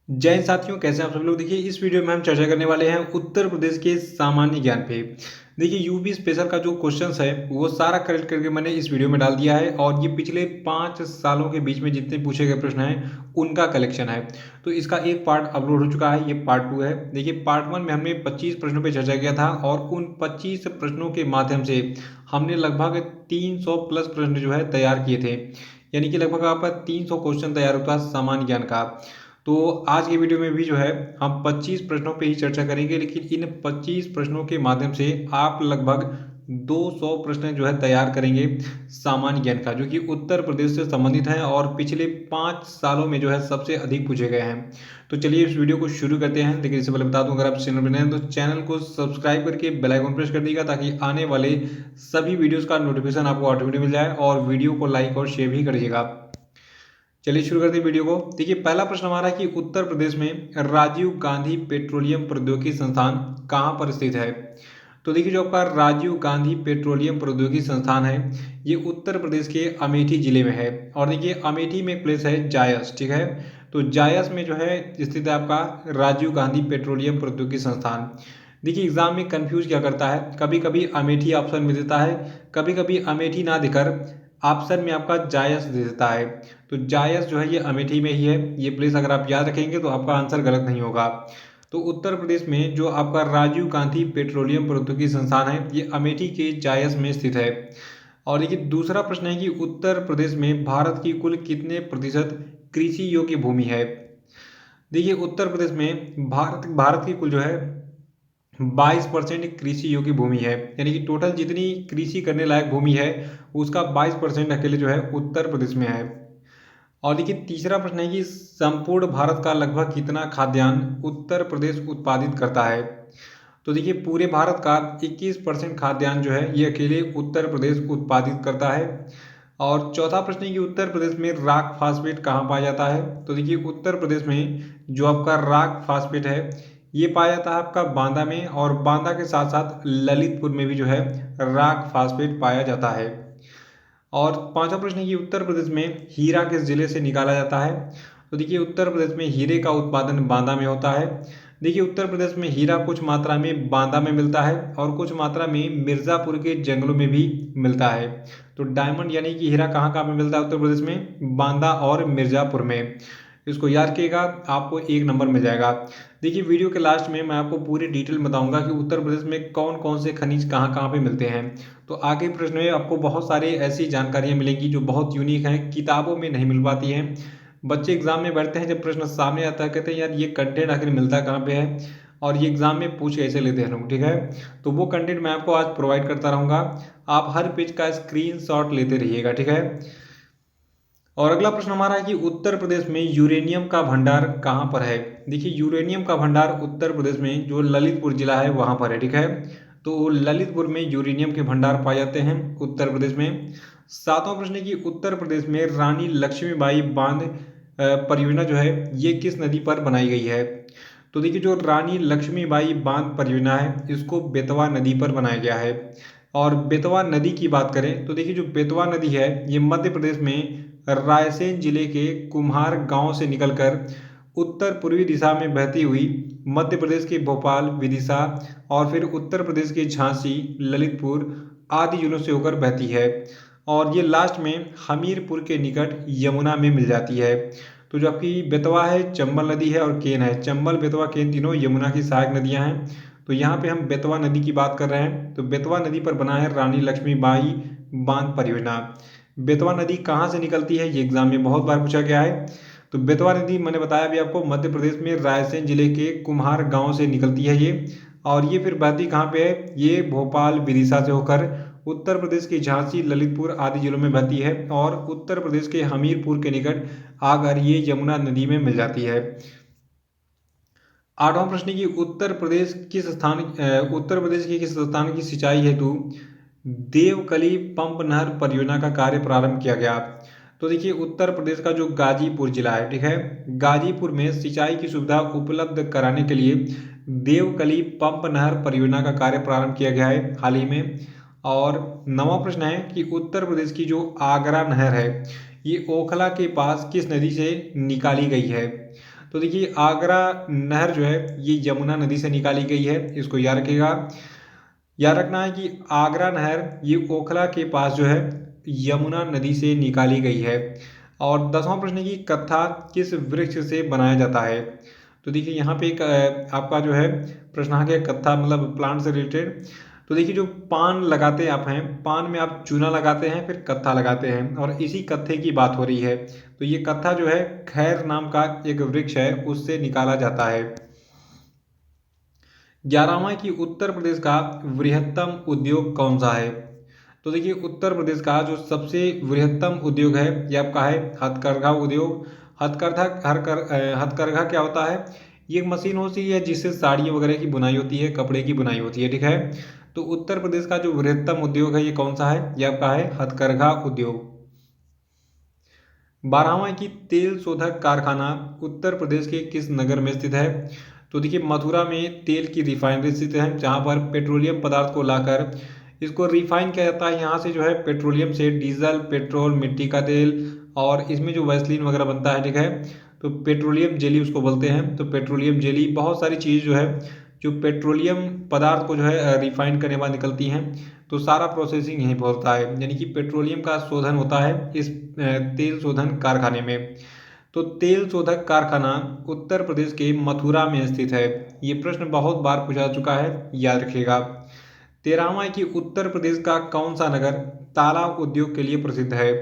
जय हिंद साथियों, कैसे हैं आप सब लोग। देखिए इस वीडियो में हम चर्चा करने वाले हैं उत्तर प्रदेश के सामान्य ज्ञान पे। देखिए यूपी स्पेशल का जो क्वेश्चंस है वो सारा कलेक्ट करके मैंने इस वीडियो में डाल दिया है और ये पिछले 5 सालों के बीच में जितने पूछे गए प्रश्न हैं उनका कलेक्शन है। तो इसका एक पार्ट अपलोड हो चुका है, ये पार्ट 2 है। देखिए पार्ट 1 में हमने 25 प्रश्नों पर चर्चा किया था और उन 25 प्रश्नों के माध्यम से हमने लगभग 300 प्लस प्रश्न जो है तैयार किए थे। यानी कि लगभग आपका 300 क्वेश्चन तैयार होता है सामान्य ज्ञान का। तो आज की वीडियो में भी जो है हम 25 प्रश्नों पे ही चर्चा करेंगे, लेकिन इन 25 प्रश्नों के माध्यम से आप लगभग 200 प्रश्न जो है तैयार करेंगे सामान्य ज्ञान का, जो कि उत्तर प्रदेश से संबंधित है और पिछले 5 सालों में जो है सबसे अधिक पूछे गए हैं। तो चलिए इस वीडियो को शुरू करते हैं। लेकिन इससे पहले बता दूं, अगर आप चैनल पर नए हैं तो चैनल को सब्सक्राइब करके बेल आइकन प्रेस कर दीजिएगा ताकि आने वाले सभी वीडियोस का नोटिफिकेशन आपको ऑटोमेटिक मिल जाए, और वीडियो को लाइक और शेयर भी कर दीजिएगा। चलिए शुरू करते हैं वीडियो को। देखिए पहला प्रश्न हमारा कि उत्तर प्रदेश में राजीव गांधी पेट्रोलियम प्रौद्योगिकी संस्थान कहाँ पर स्थित है। तो देखिए जो आपका राजीव गांधी पेट्रोलियम प्रौद्योगिकी संस्थान है ये उत्तर प्रदेश के अमेठी जिले में है। और देखिए अमेठी में एक प्लेस है जायस, ठीक है। तो जायस में जो है स्थित है आपका राजीव गांधी पेट्रोलियम प्रौद्योगिकी संस्थान। देखिए एग्जाम में कंफ्यूज क्या करता है, कभी कभी अमेठी ऑप्शन में देता है, कभी कभी अमेठी ना देकर ऑप्शन में आपका जायस दे देता है। तो जायस जो है ये अमेठी में ही है। ये प्लेस अगर आप याद रखेंगे तो आपका आंसर गलत नहीं होगा। तो उत्तर प्रदेश में जो आपका राजीव गांधी पेट्रोलियम प्रौद्योगिकी संस्थान है ये अमेठी के जायस में स्थित है। और देखिए दूसरा प्रश्न है कि उत्तर प्रदेश में भारत की कुल कितने प्रतिशत कृषि योग्य भूमि है। देखिए उत्तर प्रदेश में भारत भारत की कुल जो है 22% कृषि योग्य भूमि है। यानी कि टोटल जितनी कृषि करने लायक भूमि है उसका 22% अकेले जो है उत्तर प्रदेश में है। और देखिए तीसरा प्रश्न है कि संपूर्ण भारत का लगभग कितना खाद्यान्न उत्तर प्रदेश उत्पादित करता है। तो देखिए पूरे भारत का 21% खाद्यान्न जो है ये अकेले उत्तर प्रदेश उत्पादित करता है। और चौथा प्रश्न है कि उत्तर प्रदेश में राक फास्फेट कहाँ पाया जाता है। तो देखिए उत्तर प्रदेश में जो आपका राक फास्फेट है ये पाया जाता है आपका बांदा में, और बांदा के साथ साथ ललितपुर में भी जो है राक फास्फेट पाया जाता है। और पांचवा प्रश्न है कि उत्तर प्रदेश में हीरा किस जिले से निकाला जाता है। तो देखिए उत्तर प्रदेश में हीरे का उत्पादन बांदा में होता है। देखिए उत्तर प्रदेश में हीरा कुछ मात्रा में बांदा में मिलता है और कुछ मात्रा में मिर्ज़ापुर के जंगलों में भी मिलता है। तो डायमंड यानी कि हीरा कहाँ कहाँ पे मिलता है उत्तर प्रदेश में, बांदा और मिर्ज़ापुर में। इसको याद रखिएगा, आपको 1 नंबर मिल जाएगा। देखिए वीडियो के लास्ट में मैं आपको पूरी डिटेल बताऊंगा कि उत्तर प्रदेश में कौन कौन से खनिज कहाँ कहाँ पे मिलते हैं। तो आगे प्रश्न में आपको बहुत सारे ऐसी जानकारियां मिलेंगी जो बहुत यूनिक हैं, किताबों में नहीं मिल पाती हैं। बच्चे एग्जाम में बैठते हैं, जब प्रश्न सामने आता है कहते हैं यार ये कंटेंट आखिर मिलता कहाँ पे है और ये एग्जाम में पूछ कैसे लेते हैं लोग, ठीक है। तो वो कंटेंट मैं आपको आज प्रोवाइड करता रहूँगा। आप हर पेज का स्क्रीन लेते रहिएगा, ठीक है। और अगला प्रश्न हमारा है कि उत्तर प्रदेश में यूरेनियम का भंडार कहाँ पर है। देखिए यूरेनियम का भंडार उत्तर प्रदेश में जो ललितपुर जिला है वहाँ पर है, ठीक है। तो ललितपुर में यूरेनियम के भंडार पाए जाते हैं उत्तर प्रदेश में। सातवां प्रश्न है कि उत्तर प्रदेश में रानी लक्ष्मीबाई बांध परियोजना जो है ये किस नदी पर बनाई गई है। तो देखिए जो रानी लक्ष्मीबाई बांध परियोजना है इसको बेतवा नदी पर बनाया गया है। और बेतवा नदी की बात करें तो देखिए जो बेतवा नदी है ये मध्य प्रदेश में रायसेन जिले के कुम्हार गांव से निकलकर उत्तर पूर्वी दिशा में बहती हुई मध्य प्रदेश के भोपाल, विदिशा और फिर उत्तर प्रदेश के झांसी, ललितपुर आदि जिलों से होकर बहती है। और ये लास्ट में हमीरपुर के निकट यमुना में मिल जाती है। तो जो आपकी बेतवा है, चंबल नदी है और केन है। चंबल, बेतवा, केन तीनों यमुना की सहायक नदियां हैं। तो यहाँ पे हम बेतवा नदी की बात कर रहे हैं। तो बेतवा नदी पर बना है रानी लक्ष्मीबाई बांध परियोजना। बेतवा नदी कहाँ से निकलती है ये एग्जाम में बहुत बार पूछा गया है। तो बेतवा नदी मैंने बताया अभी आपको मध्य प्रदेश में रायसेन जिले के कुम्हार गांव से निकलती है ये। और ये फिर बहती कहाँ पे है, ये भोपाल, विदिशा से होकर उत्तर प्रदेश के झांसी, ललितपुर आदि जिलों में बहती है और उत्तर प्रदेश के हमीरपुर के निकट आकर ये यमुना नदी में मिल जाती है। आठवां प्रश्न की उत्तर प्रदेश के किस स्थान की सिंचाई हेतु देवकली पंप नहर परियोजना का कार्य प्रारंभ किया गया। तो देखिए उत्तर प्रदेश का जो गाजीपुर जिला है, ठीक है, गाजीपुर में सिंचाई की सुविधा उपलब्ध कराने के लिए देवकली पंप नहर परियोजना का कार्य प्रारंभ किया गया है हाल ही में। और नवा प्रश्न है कि उत्तर प्रदेश की जो आगरा नहर है ये ओखला के पास किस नदी से निकाली गई है। तो देखिए आगरा नहर जो है ये यमुना नदी से निकाली गई है, इसको याद रखिएगा। याद रखना है कि आगरा नहर ये ओखला के पास जो है यमुना नदी से निकाली गई है। और 10वां प्रश्न है कि कत्था किस वृक्ष से बनाया जाता है। तो देखिए यहाँ पे एक आपका जो है प्रश्न आ गया कत्था मतलब प्लांट से रिलेटेड। तो देखिए जो पान लगाते आप हैं, पान में आप चूना लगाते हैं फिर कत्था लगाते हैं और इसी कत्थे की बात हो रही है। तो ये कत्था जो है खैर नाम का एक वृक्ष है उससे निकाला जाता है। 11वां कि उत्तर प्रदेश का बृहत्तम उद्योग कौन सा है। तो देखिए उत्तर प्रदेश का जो सबसे बृहत्तम उद्योग है ये आपका है हथकरघा उद्योग। हथकरघा क्या होता है, ये एक मशीन होती है जिससे साड़ी वगैरह की बुनाई होती है, कपड़े की बुनाई होती है, ठीक है। तो उत्तर प्रदेश का जो बृहत्तम उद्योग है ये कौन सा है, ये आपका है हथकरघा उद्योग। 12वां कि तेल शोधक कारखाना उत्तर प्रदेश के किस नगर में स्थित है। तो देखिए मथुरा में तेल की रिफाइनरी स्थित है जहाँ पर पेट्रोलियम पदार्थ को लाकर इसको रिफाइन किया जाता है। यहाँ से जो है पेट्रोलियम से डीजल, पेट्रोल, मिट्टी का तेल और इसमें जो वैसलीन वगैरह बनता है, ठीक है। तो पेट्रोलियम जेली उसको बोलते हैं। तो पेट्रोलियम जेली बहुत सारी चीज़ जो है जो पेट्रोलियम पदार्थ को जो है रिफाइन करने के बाद निकलती हैं। तो सारा प्रोसेसिंग यहीं पर होता है, यानी कि पेट्रोलियम का शोधन होता है इस तेल शोधन कारखाने में। तो तेल शोधक कारखाना उत्तर प्रदेश के मथुरा में स्थित है। ये प्रश्न बहुत बार पूछा जा चुका है, याद रखिएगा। 13वां कि उत्तर प्रदेश का कौन सा नगर ताला उद्योग के लिए प्रसिद्ध है।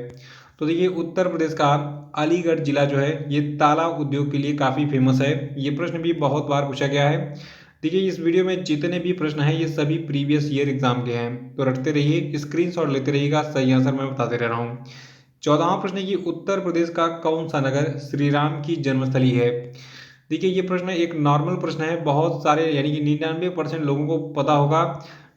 तो देखिए उत्तर प्रदेश का अलीगढ़ जिला जो है ये ताला उद्योग के लिए काफ़ी फेमस है। ये प्रश्न भी बहुत बार पूछा गया है। देखिए इस वीडियो में जितने भी प्रश्न हैं ये सभी प्रीवियस ईयर एग्जाम के हैं, तो रटते रहिए, स्क्रीनशॉट लेते रहिएगा, सही आंसर मैं बताते रह रहा हूँ। 14वां प्रश्न है कि उत्तर प्रदेश का कौन सा नगर श्री राम की जन्मस्थली है। देखिए ये प्रश्न एक नॉर्मल प्रश्न है, बहुत सारे यानी कि 99% लोगों को पता होगा,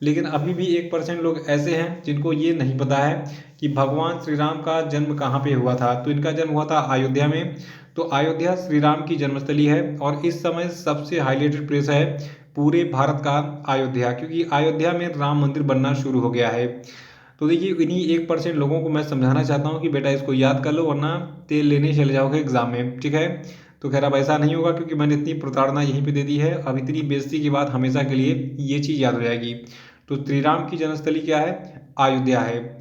लेकिन अभी भी 1% लोग ऐसे हैं जिनको ये नहीं पता है कि भगवान श्री राम का जन्म कहाँ पे हुआ था। तो इनका जन्म हुआ था अयोध्या में। तो अयोध्या श्री राम की जन्मस्थली है और इस समय सबसे हाईलाइटेड प्लेस है पूरे भारत का अयोध्या, क्योंकि अयोध्या में राम मंदिर बनना शुरू हो गया है। तो देखिए इन्हीं 1% लोगों को मैं समझाना चाहता हूँ कि बेटा इसको याद कर लो वरना तेल लेने चले जाओगे एग्जाम में, ठीक है। तो खैर अब ऐसा नहीं होगा क्योंकि मैंने इतनी प्रताड़ना यहीं पे दे दी है। अब इतनी बेइज्जती के बाद हमेशा के लिए ये चीज़ याद हो जाएगी। तो श्री राम की जन्मस्थली क्या है, अयोध्या है।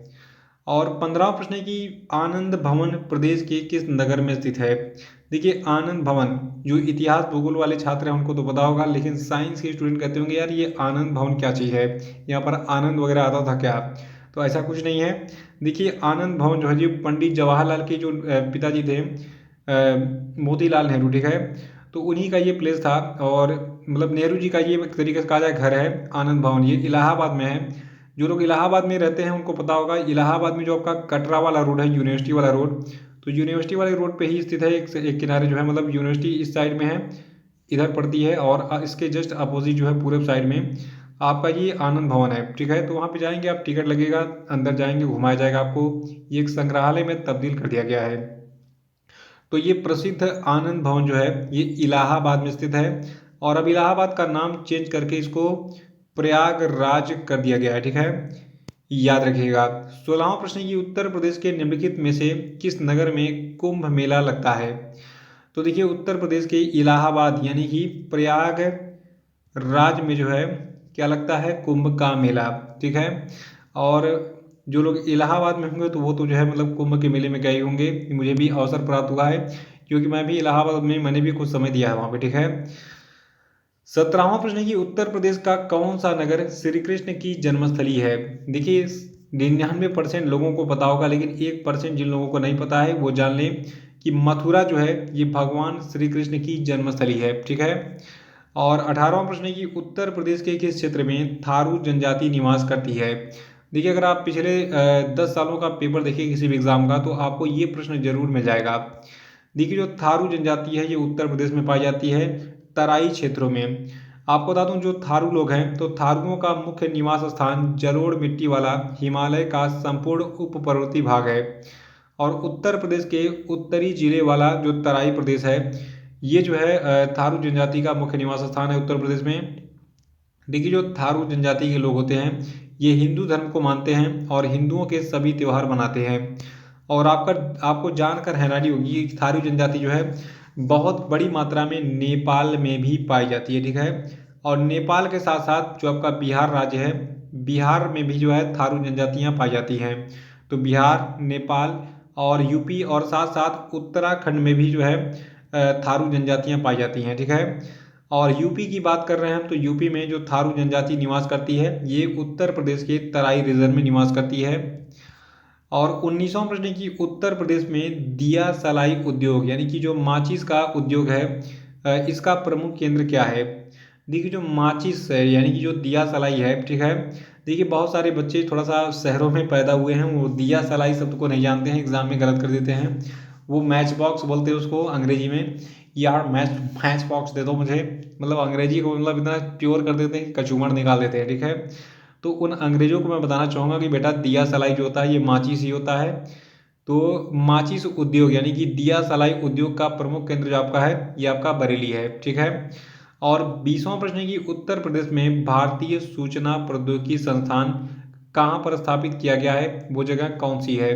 और 15वां प्रश्न है कि आनंद भवन प्रदेश के किस नगर में स्थित है। देखिए आनंद भवन, जो इतिहास भूगोल वाले छात्र हैं उनको तो पता होगा, लेकिन साइंस के स्टूडेंट कहते होंगे यार ये आनंद भवन क्या चीज़ है, यहाँ पर आनंद वगैरह आता था क्या। तो ऐसा कुछ नहीं है। देखिए आनंद भवन जो है जी पंडित जवाहरलाल के जो पिताजी थे मोतीलाल नेहरू, ठीक है। तो उन्हीं का ये प्लेस था और मतलब नेहरू जी का ये एक तरीके से कहा जाए घर है आनंद भवन, ये इलाहाबाद में है। जो लोग इलाहाबाद में रहते हैं उनको पता होगा इलाहाबाद में जो आपका कटरा वाला रोड है, यूनिवर्सिटी वाला रोड, तो यूनिवर्सिटी वाले रोड पे ही स्थित है। एक किनारे जो है मतलब यूनिवर्सिटी इस साइड में है, इधर पड़ती है, और इसके जस्ट अपोजिट जो है पूर्व साइड में आपका ये आनंद भवन है, ठीक है। तो वहाँ पे जाएंगे आप, टिकट लगेगा, अंदर जाएंगे, घुमाया जाएगा आपको। ये एक संग्रहालय में तब्दील कर दिया गया है। तो ये प्रसिद्ध आनंद भवन जो है ये इलाहाबाद में स्थित है और अब इलाहाबाद का नाम चेंज करके इसको प्रयागराज कर दिया गया है, ठीक है, याद रखिएगा। 16वां प्रश्न है कि उत्तर प्रदेश के निम्नलिखित में से किस नगर में कुंभ मेला लगता है। तो देखिए उत्तर प्रदेश के इलाहाबाद यानी कि प्रयागराज में जो है क्या लगता है, कुंभ का मेला, ठीक है। और जो लोग इलाहाबाद में होंगे तो वो तो जो है मतलब कुंभ के मेले में गए होंगे, मुझे भी अवसर प्राप्त हुआ है क्योंकि मैं भी इलाहाबाद में मैंने भी कुछ समय दिया है वहाँ पे, ठीक है। 17वां प्रश्न है कि उत्तर प्रदेश का कौन सा नगर श्री कृष्ण की जन्मस्थली है। देखिए 99% लोगों को पता होगा, लेकिन 1% जिन लोगों को नहीं पता है वो जान लें कि मथुरा जो है ये भगवान श्री कृष्ण की जन्मस्थली है, ठीक है। और 18वां प्रश्न है कि उत्तर प्रदेश के किस क्षेत्र में थारू जनजाति निवास करती है। देखिए अगर आप पिछले 10 सालों का पेपर देखिए किसी भी एग्जाम का तो आपको ये प्रश्न जरूर मिल जाएगा। देखिए जो थारू जनजाति है ये उत्तर प्रदेश में पाई जाती है तराई क्षेत्रों में। आपको बता दूं जो थारू लोग हैं तो थारुओं का मुख्य निवास स्थान जलोढ़ मिट्टी वाला हिमालय का संपूर्ण उपपर्वतीय भाग है। और उत्तर प्रदेश के उत्तरी जिले वाला जो तराई प्रदेश है ये जो है थारू जनजाति का मुख्य निवास स्थान है उत्तर प्रदेश में। देखिए जो थारू जनजाति के लोग होते हैं ये हिंदू धर्म को मानते हैं और हिंदुओं के सभी त्यौहार मनाते हैं। और आपको जानकर हैरानी होगी कि थारू जनजाति जो है बहुत बड़ी मात्रा में नेपाल में भी पाई जाती है, ठीक है। और नेपाल के साथ साथ जो आपका बिहार राज्य है, बिहार में भी जो है थारू जनजातियाँ पाई जाती हैं। तो बिहार, नेपाल और यूपी और साथ साथ उत्तराखंड में भी जो है थारू जनजातियाँ पाई जाती हैं, ठीक है। और यूपी की बात कर रहे हैं हम, तो यूपी में जो थारू जनजाति निवास करती है ये उत्तर प्रदेश के तराई रीजन में निवास करती है। और 19वां प्रश्न की उत्तर प्रदेश में दिया सलाई उद्योग यानी कि जो माचिस का उद्योग है इसका प्रमुख केंद्र क्या है। देखिए जो माचिस है यानी कि जो दिया सलाई है, ठीक है। देखिए बहुत सारे बच्चे थोड़ा सा शहरों में पैदा हुए हैं, वो दिया सलाई शब्द को नहीं जानते हैं, एग्जाम में गलत कर देते हैं। वो मैच बॉक्स बोलते हैं उसको अंग्रेजी में। यार मैच बॉक्स दे दो मुझे, मतलब अंग्रेजी को मतलब इतना प्योर कर देते हैं कि कचूमड़ निकाल देते हैं, ठीक है। तो उन अंग्रेजों को मैं बताना चाहूँगा कि बेटा दिया सलाई जो होता है ये माचिस ही होता है। तो माचिस उद्योग यानी कि दिया सलाई उद्योग का प्रमुख केंद्र जो आपका है ये आपका बरेली है, ठीक है। और 20वां प्रश्न है कि उत्तर प्रदेश में भारतीय सूचना प्रौद्योगिकी संस्थान कहाँ पर स्थापित किया गया है, वो जगह कौन सी है।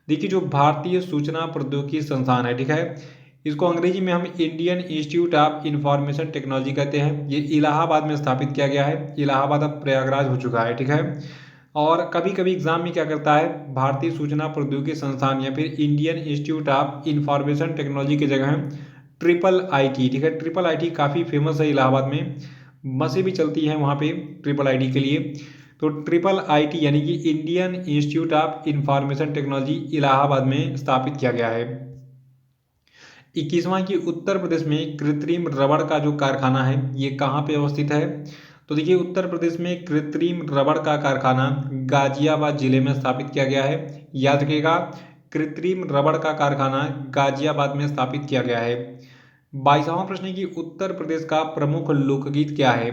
देखिए जो भारतीय सूचना प्रौद्योगिकी संस्थान है, ठीक है, इसको अंग्रेजी में हम Indian institute of information technology कहते हैं। ये इलाहाबाद में स्थापित किया गया है। इलाहाबाद अब प्रयागराज हो चुका है, ठीक है। और कभी कभी एग्जाम में क्या करता है, भारतीय सूचना प्रौद्योगिकी संस्थान या फिर Indian institute of information technology की जगह ट्रिपल आईटी, ठीक है। ट्रिपल आईटी काफ़ी फेमस है इलाहाबाद में, बसें भी चलती हैं वहाँ पे ट्रिपल आईटी के लिए। तो ट्रिपल आईटी यानी कि Indian institute of information technology Allahabad में स्थापित किया गया है। 21वां की उत्तर प्रदेश में कृत्रिम रबड़ का जो कारखाना है ये कहाँ पे अवस्थित है। तो देखिए उत्तर प्रदेश में कृत्रिम रबड़ का कारखाना गाजियाबाद जिले में स्थापित किया गया है। याद रखिएगा, कृत्रिम रबड़ का कारखाना गाजियाबाद में स्थापित किया गया है। 22वां प्रश्न है कि उत्तर प्रदेश का प्रमुख लोकगीत क्या है।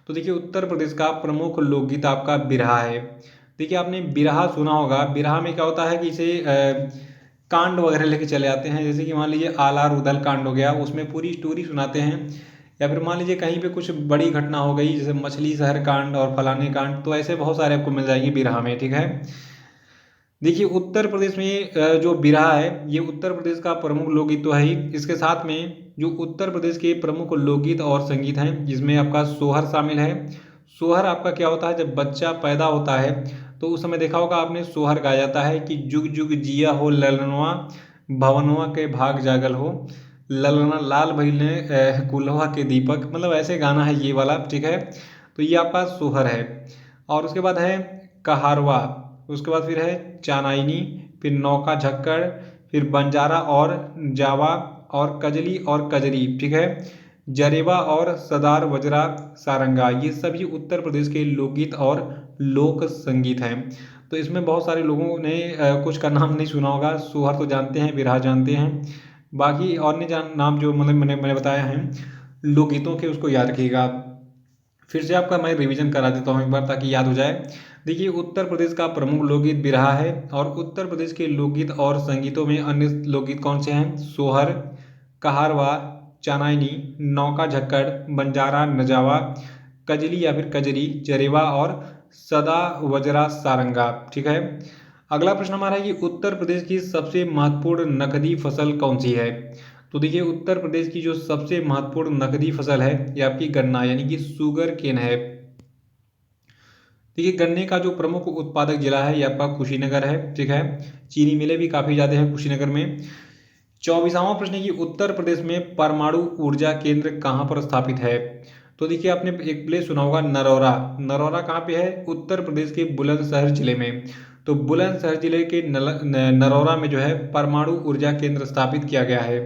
तो देखिए उत्तर प्रदेश का प्रमुख लोकगीत आपका बिरहा है। देखिए आपने बिरहा सुना होगा, बिरहा में क्या होता है कि इसे कांड वगैरह लेके चले आते हैं, जैसे कि मान लीजिए आलार उदल कांड हो गया, उसमें पूरी स्टोरी सुनाते हैं। या फिर मान लीजिए कहीं पे कुछ बड़ी घटना हो गई जैसे मछली शहर कांड और फलाने कांड, तो ऐसे बहुत सारे आपको मिल जाएंगे बिरहा में, ठीक है। देखिए उत्तर प्रदेश में जो बिरहा है ये उत्तर प्रदेश का प्रमुख लोकगीत तो है ही, इसके साथ में जो उत्तर प्रदेश के प्रमुख लोकगीत और संगीत हैं जिसमें आपका सोहर शामिल है। सोहर आपका क्या होता है, जब बच्चा पैदा होता है तो उस समय देखा होगा आपने सोहर गाया जाता है कि जुग जुग जिया हो ललनवा, भवनवा के भाग जागल हो, ललना लाल भइले कुल्हवा के दीपक, मतलब ऐसे गाना है ये वाला, ठीक है। तो ये आपका सोहर है। और उसके बाद है कहारवा, उसके बाद फिर है चानाइनी, फिर नौका झक्कड़, फिर बंजारा और जावा, और कजली और कजरी, ठीक है। जरेबा और सदार वजरा सारंगा, ये सभी उत्तर प्रदेश के लोकगीत और लोक संगीत हैं। तो इसमें बहुत सारे लोगों ने कुछ का नाम नहीं सुना होगा, सोहर तो जानते हैं, बिरहा जानते हैं, बाकी और ने जान नाम जो मतलब मैंने बताया है लोकगीतों के, उसको याद रखिएगा। फिर से आपका मैं रिवीजन करा देता हूँ एक बार ताकि याद हो जाए। देखिए उत्तर प्रदेश का प्रमुख लोकगीत बिरहा है, और उत्तर प्रदेश के लोकगीत और संगीतों में अन्य लोकगीत कौन से हैं, सोहर, कहारवा, चानाइनी, नौका झक्कड़, बंजारा नजावा, कजली या फिर कजरी, जरेवा और सदा वजरा सारंगा, ठीक है। अगला प्रश्न हमारा है कि उत्तर प्रदेश की सबसे महत्वपूर्ण नकदी फसल कौन सी है। तो देखिए उत्तर प्रदेश की जो सबसे महत्वपूर्ण नकदी फसल है ये आपकी गन्ना यानी कि शुगर केन है। देखिए गन्ने का जो प्रमुख उत्पादक जिला है ये आपका कुशीनगर है, ठीक है। चीनी मिलें भी काफ़ी ज़्यादा हैं कुशीनगर में। 24वां प्रश्न है कि उत्तर प्रदेश में परमाणु ऊर्जा केंद्र कहाँ पर स्थापित है। तो देखिए आपने एक प्लेस सुना होगा नरौरा, नरौरा कहाँ पे है, उत्तर प्रदेश के बुलंदशहर जिले में। तो बुलंदशहर जिले के नरौरा में जो है परमाणु ऊर्जा केंद्र स्थापित किया गया है।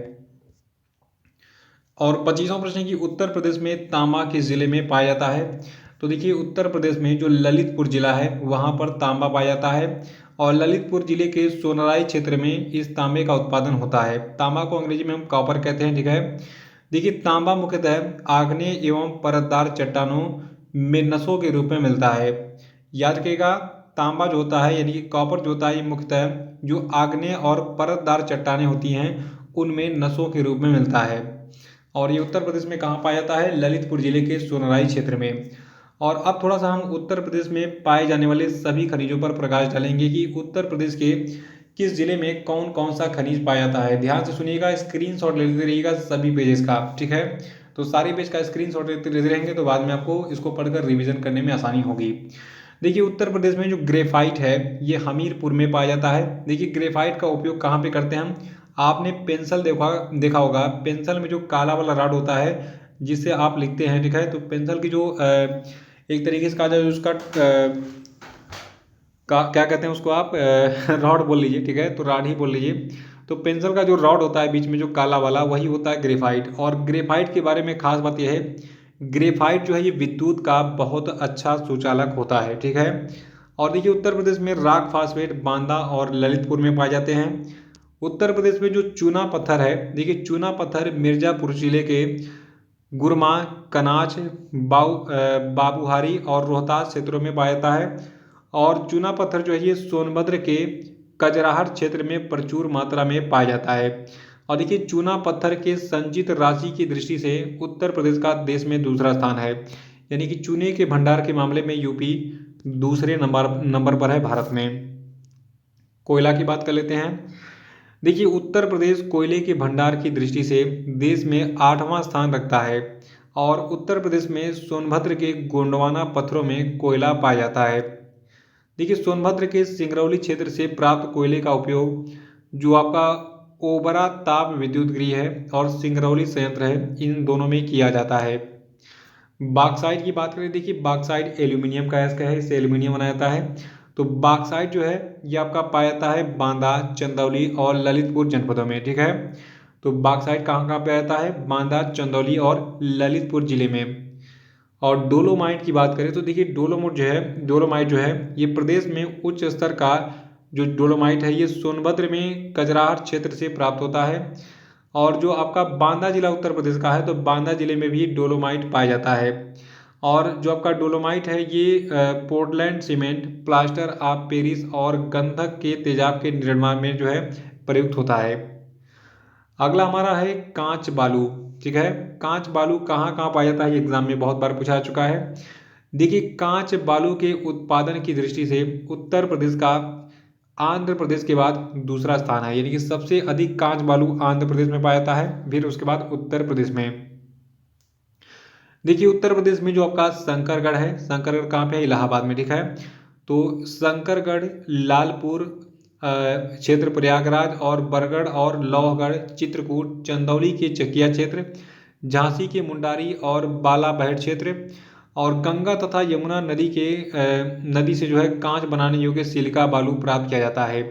और 25वां प्रश्न है कि उत्तर प्रदेश में तांबा किस जिले में पाया जाता है। तो देखिए उत्तर प्रदेश में जो ललितपुर जिला है वहाँ पर तांबा पाया जाता है, और ललितपुर जिले के सोनराई क्षेत्र में इस तांबे का उत्पादन होता है। तांबा को अंग्रेजी में हम कॉपर कहते हैं, ठीक है। देखिए तांबा मुख्यतः आग्नेय एवं परतदार चट्टानों में नसों के रूप में मिलता है। याद रखिएगा, तांबा जो होता है यानी कि कॉपर जो होता है ये मुख्यतः जो आग्नेय और परतदार चट्टानें होती हैं उनमें नसों के रूप में मिलता है। और ये उत्तर प्रदेश में कहाँ पाया जाता है, ललितपुर जिले के सोनराई क्षेत्र में। और अब थोड़ा सा हम उत्तर प्रदेश में पाए जाने वाले सभी खनिजों पर प्रकाश डालेंगे कि उत्तर प्रदेश के किस जिले में कौन कौन सा खनिज पाया जाता है। ध्यान से सुनिएगा, स्क्रीनशॉट लेते रहिएगा सभी पेजेस का, ठीक है। तो सारे पेज का स्क्रीनशॉट लेते रहेंगे तो बाद में आपको इसको पढ़कर रिवीजन करने में आसानी होगी। देखिए उत्तर प्रदेश में जो ग्रेफाइट है ये हमीरपुर में पाया जाता है। देखिए ग्रेफाइट का उपयोग कहाँ पे करते हैं हम, आपने पेंसिल देखा होगा, पेंसिल में जो काला वाला रॉड होता है जिससे आप लिखते हैं, ठीक है। तो पेंसिल की जो एक तरीके से कहा जाए उसका क्या कहते हैं उसको आप रॉड बोल लीजिए, ठीक है, तो रॉड ही बोल लीजिए। तो पेंसिल का जो रॉड होता है बीच में जो काला वाला वही होता है ग्रेफाइट। और ग्रेफाइट के बारे में खास बात यह है, ग्रेफाइट जो है ये विद्युत का बहुत अच्छा सुचालक होता है, ठीक है। और देखिए उत्तर प्रदेश में रॉक फास्फेट बांदा और ललितपुर में पाए जाते हैं। उत्तर प्रदेश में जो चूना पत्थर है, देखिए चूना पत्थर मिर्जापुर जिले के गुरमा, कनाच, बाबूहारी और रोहतास क्षेत्रों में पाया जाता है। और चूना पत्थर जो है ये सोनभद्र के कजराहट क्षेत्र में प्रचुर मात्रा में पाया जाता है। और देखिए चूना पत्थर के संचित राशि की दृष्टि से उत्तर प्रदेश का देश में दूसरा स्थान है, यानी कि चूने के भंडार के मामले में यूपी दूसरे नंबर पर है भारत में। कोयला की बात कर लेते हैं। देखिए उत्तर प्रदेश कोयले के भंडार की दृष्टि से देश में 8वां स्थान रखता है। और उत्तर प्रदेश में सोनभद्र के गोंडवाना पत्थरों में कोयला पाया जाता है। देखिए सोनभद्र के सिंगरौली क्षेत्र से प्राप्त कोयले का उपयोग जो आपका ओबरा ताप विद्युत गृह है और सिंगरौली संयंत्र है, इन दोनों में किया जाता है। बॉक्साइट की बात करें, देखिए बॉक्साइट एल्यूमिनियम का है, इससे एल्यूमिनियम बनाया जाता है। तो बॉक्साइट जो है ये आपका पाया जाता है बांदा, चंदौली और ललितपुर जनपदों में, ठीक है। तो बॉक्साइट कहाँ कहाँ पाया जाता है, बांदा, चंदौली और ललितपुर जिले में। और डोलोमाइट की बात करें तो देखिए डोलोमाइट जो है ये प्रदेश में उच्च स्तर का जो डोलोमाइट है ये सोनभद्र में कजराहट क्षेत्र से प्राप्त होता है। और जो आपका बांदा जिला उत्तर प्रदेश का है तो बांदा जिले में भी डोलोमाइट पाया जाता है। और जो आपका डोलोमाइट है ये Portland cement, plaster of Paris और गंधक के तेजाब के निर्माण में जो है प्रयुक्त होता है। अगला हमारा है कांच बालू, ठीक है। कांच बालू कहाँ कहाँ पाया जाता है, एग्जाम में बहुत बार पूछा चुका है। देखिए कांच बालू के उत्पादन की दृष्टि से उत्तर प्रदेश का आंध्र प्रदेश के बाद दूसरा स्थान है, यानी कि सबसे अधिक कांच बालू आंध्र प्रदेश में पाया जाता है, फिर उसके बाद उत्तर प्रदेश में। देखिए उत्तर प्रदेश में जो आपका शंकरगढ़ है, शंकरगढ़ कहाँ पे है, इलाहाबाद में, ठीक है। तो शंकरगढ़, लालपुर क्षेत्र प्रयागराज और बरगढ़ और लौहगढ़, चित्रकूट, चंदौली के चकिया क्षेत्र, झांसी के मुंडारी और बालाबहट क्षेत्र और गंगा तथा यमुना नदी से जो है कांच बनाने योग्य सिलिका बालू प्राप्त किया जाता है।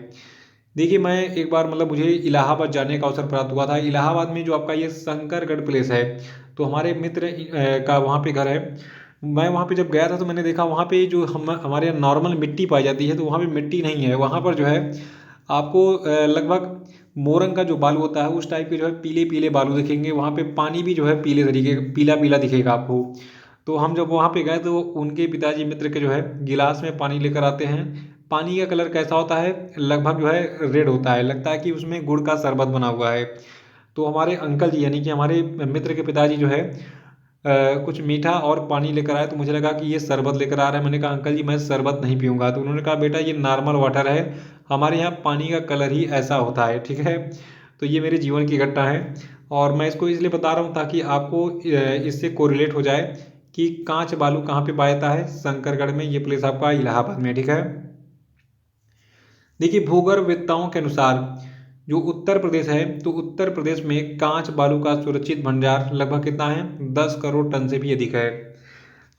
देखिए मैं एक बार मुझे इलाहाबाद जाने का अवसर प्राप्त हुआ था। इलाहाबाद में जो आपका ये शंकरगढ़ प्लेस है तो हमारे मित्र का वहाँ पे घर है। मैं वहाँ पे जब गया था तो मैंने देखा वहाँ पे जो हमारे यहाँ नॉर्मल मिट्टी पाई जाती है तो वहाँ पे मिट्टी नहीं है। वहाँ पर जो है आपको लगभग मोरंग का जो बालू होता है उस टाइप के जो है पीले पीले बालू दिखेंगे। वहाँ पे पानी भी जो है पीले तरीके पीला पीला दिखेगा आपको। तो हम जब वहाँ पे गए तो उनके पिताजी मित्र के जो है गिलास में पानी लेकर आते हैं। पानी का कलर कैसा होता है, लगभग जो है रेड होता है, लगता है कि उसमें गुड़ का शरबत बना हुआ है। तो हमारे अंकल जी यानी कि हमारे मित्र के पिताजी जो है कुछ मीठा और पानी लेकर आए तो मुझे लगा कि ये शरबत लेकर आ रहा है। मैंने कहा अंकल जी मैं शरबत नहीं पीऊँगा। तो उन्होंने कहा बेटा ये नॉर्मल वाटर है, हमारे यहाँ पानी का कलर ही ऐसा होता है, ठीक है। तो ये मेरे जीवन की घटना है और मैं इसको इसलिए बता रहा हूँ ताकि आपको इससे कोरिलेट हो जाए कि कांच बालू कहाँ पे पाया जाता है, शंकरगढ़ में। ये प्लेस आपका इलाहाबाद में, ठीक है। देखिए भूगर्भवेत्ताओं के अनुसार जो उत्तर प्रदेश है तो उत्तर प्रदेश में कांच बालू का सुरक्षित भंडार लगभग कितना है, 10 करोड़ टन से भी अधिक है।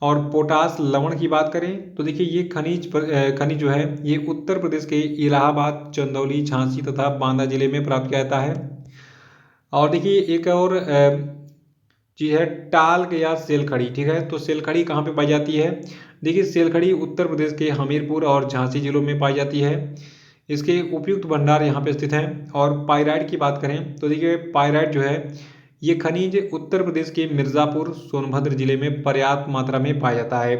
और पोटास लवण की बात करें तो देखिए ये खनिज जो है ये उत्तर प्रदेश के इलाहाबाद, चंदौली, झांसी तथा बांदा जिले में प्राप्त किया जाता है। और देखिए एक और चीज़ है टाल्क या सेलखड़ी, ठीक है। तो सेलखड़ी कहाँ पे पाई जाती है, देखिए सेलखड़ी उत्तर प्रदेश के हमीरपुर और झांसी जिलों में पाई जाती है। इसके उपयुक्त भंडार यहाँ पे स्थित हैं। और पाइराइट की बात करें तो देखिए पाइराइट जो है ये खनिज उत्तर प्रदेश के मिर्ज़ापुर, सोनभद्र जिले में पर्याप्त मात्रा में पाया जाता है।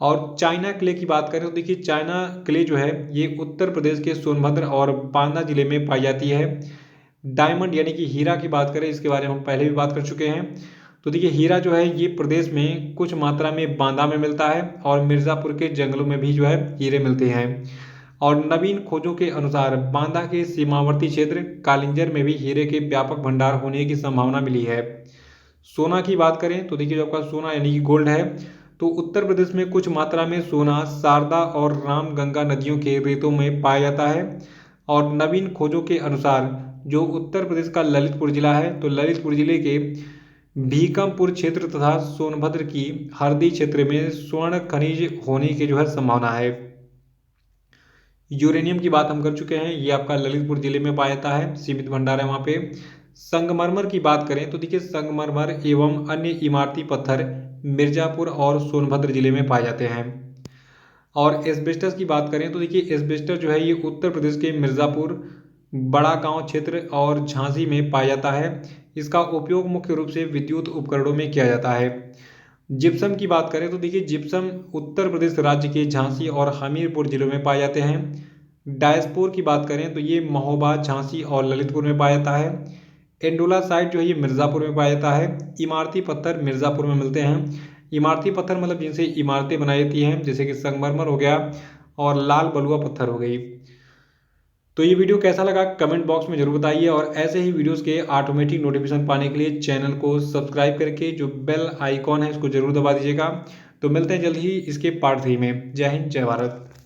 और चाइना क्ले की बात करें तो देखिए चाइना क्ले जो है ये उत्तर प्रदेश के सोनभद्र और बांदा जिले में पाई जाती है। डायमंड यानी कि हीरा की बात करें, इसके बारे में हम पहले भी बात कर चुके हैं। तो देखिए हीरा जो है ये प्रदेश में कुछ मात्रा में बांदा में मिलता है और मिर्ज़ापुर के जंगलों में भी जो है हीरे मिलते हैं। और नवीन खोजों के अनुसार बांदा के सीमावर्ती क्षेत्र कालिंजर में भी हीरे के व्यापक भंडार होने की संभावना मिली है। सोना की बात करें तो देखिए जो आपका सोना यानी कि गोल्ड है, तो उत्तर प्रदेश में कुछ मात्रा में सोना शारदा और रामगंगा नदियों के रेतों में पाया जाता है। और नवीन खोजों के अनुसार जो उत्तर प्रदेश का ललितपुर जिला है, तो ललितपुर जिले के भीकमपुर क्षेत्र तथा सोनभद्र की हरदी क्षेत्र में स्वर्ण खनिज होने की जो है संभावना है। यूरेनियम की बात हम कर चुके हैं, ये आपका ललितपुर जिले में पाया जाता है, सीमित भंडार है वहाँ पे। संगमरमर की बात करें तो देखिए संगमरमर एवं अन्य इमारती पत्थर मिर्जापुर और सोनभद्र जिले में पाए जाते हैं। और एस्बेस्टस की बात करें तो देखिए एस्बेस्टस जो है ये उत्तर प्रदेश के मिर्ज़ापुर, बड़ा गांव क्षेत्र और झांसी में पाया जाता है। इसका उपयोग मुख्य रूप से विद्युत उपकरणों में किया जाता है। जिप्सम की बात करें तो देखिए जिप्सम उत्तर प्रदेश राज्य के झांसी और हमीरपुर जिलों में पाए जाते हैं। डायस्पोर की बात करें तो ये महोबा, झांसी और ललितपुर में पाया जाता है। एंडोलासाइट जो है ये मिर्ज़ापुर में पाया जाता है। इमारती पत्थर मिर्ज़ापुर में मिलते हैं। इमारती पत्थर मतलब जिनसे इमारतें बनाई जाती हैं, जैसे कि संगमरमर हो गया और लाल बलुआ पत्थर हो गई। तो ये वीडियो कैसा लगा कमेंट बॉक्स में जरूर बताइए, और ऐसे ही वीडियोस के ऑटोमेटिक नोटिफिकेशन पाने के लिए चैनल को सब्सक्राइब करके जो बेल आइकॉन है इसको जरूर दबा दीजिएगा। तो मिलते हैं जल्द ही इसके पार्ट 3 में। जय हिंद, जय भारत।